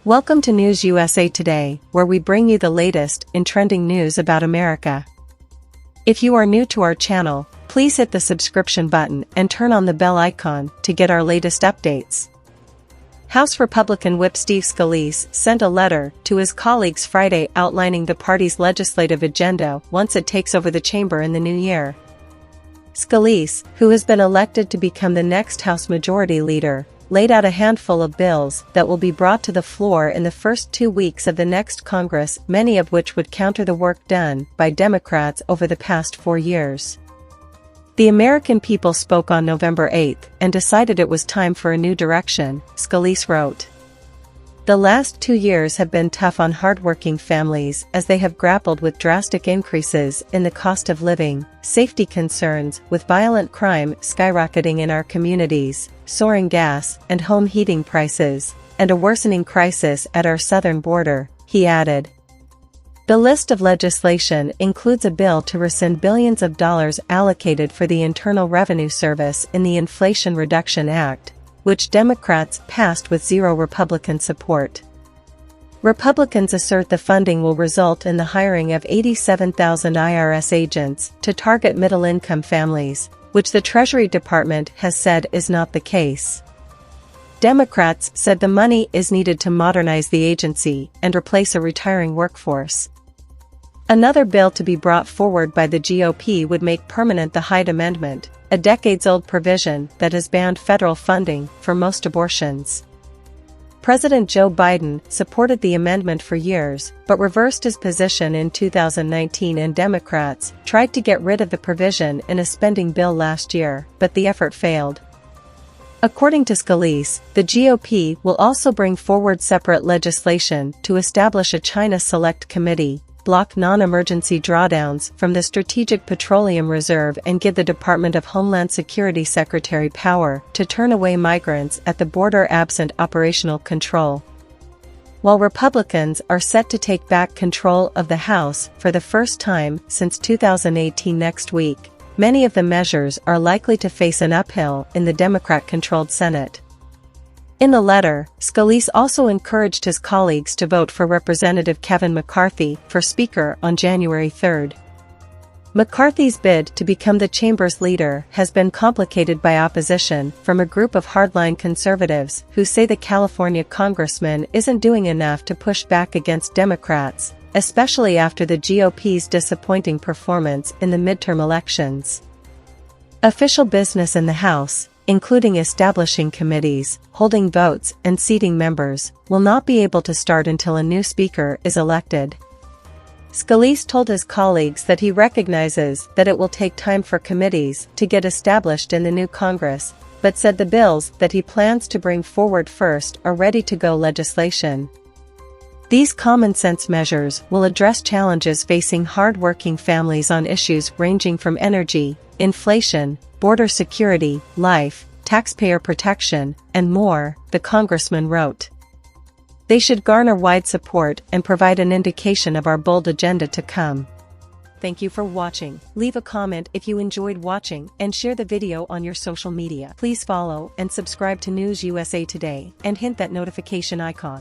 Welcome to News USA Today, where we bring you the latest in trending news about America. If you are new to our channel, please hit the subscription button and turn on the bell icon to get our latest updates. House Republican Whip Steve Scalise sent a letter to his colleagues Friday outlining the party's legislative agenda once it takes over the chamber in the new year. Scalise, who has been elected to become the next House Majority Leader, laid out a handful of bills that will be brought to the floor in the first 2 weeks of the next Congress, many of which would counter the work done by Democrats over the past 4 years. The American people spoke on November 8 and decided it was time for a new direction, Scalise wrote. The last 2 years have been tough on hardworking families as they have grappled with drastic increases in the cost of living, safety concerns with violent crime skyrocketing in our communities, soaring gas and home heating prices, and a worsening crisis at our southern border, he added. The list of legislation includes a bill to rescind billions of dollars allocated for the Internal Revenue Service in the Inflation Reduction Act, which Democrats passed with zero Republican support. Republicans assert the funding will result in the hiring of 87,000 IRS agents to target middle-income families, which the Treasury Department has said is not the case. Democrats said the money is needed to modernize the agency and replace a retiring workforce. Another bill to be brought forward by the GOP would make permanent the Hyde Amendment, a decades-old provision that has banned federal funding for most abortions. President Joe Biden supported the amendment for years but reversed his position in 2019, and Democrats tried to get rid of the provision in a spending bill last year, but the effort failed. According to Scalise, the GOP will also bring forward separate legislation to establish a China Select Committee, block non-emergency drawdowns from the Strategic Petroleum Reserve, and give the Department of Homeland Security Secretary power to turn away migrants at the border absent operational control. While Republicans are set to take back control of the House for the first time since 2018 next week, many of the measures are likely to face an uphill in the Democrat-controlled Senate. In the letter, Scalise also encouraged his colleagues to vote for Representative Kevin McCarthy for Speaker on January 3. McCarthy's bid to become the chamber's leader has been complicated by opposition from a group of hardline conservatives who say the California congressman isn't doing enough to push back against Democrats, especially after the GOP's disappointing performance in the midterm elections. Official business in the House, including establishing committees, holding votes, and seating members, will not be able to start until a new speaker is elected. Scalise told his colleagues that he recognizes that it will take time for committees to get established in the new Congress, but said the bills that he plans to bring forward first are ready-to-go legislation. These common-sense measures will address challenges facing hard-working families on issues ranging from energy, inflation, border security, life, taxpayer protection, and more, the congressman wrote. They should garner wide support and provide an indication of our bold agenda to come. Thank you for watching. Leave a comment if you enjoyed watching and share the video on your social media. Please follow and subscribe to News USA Today and hit that notification icon.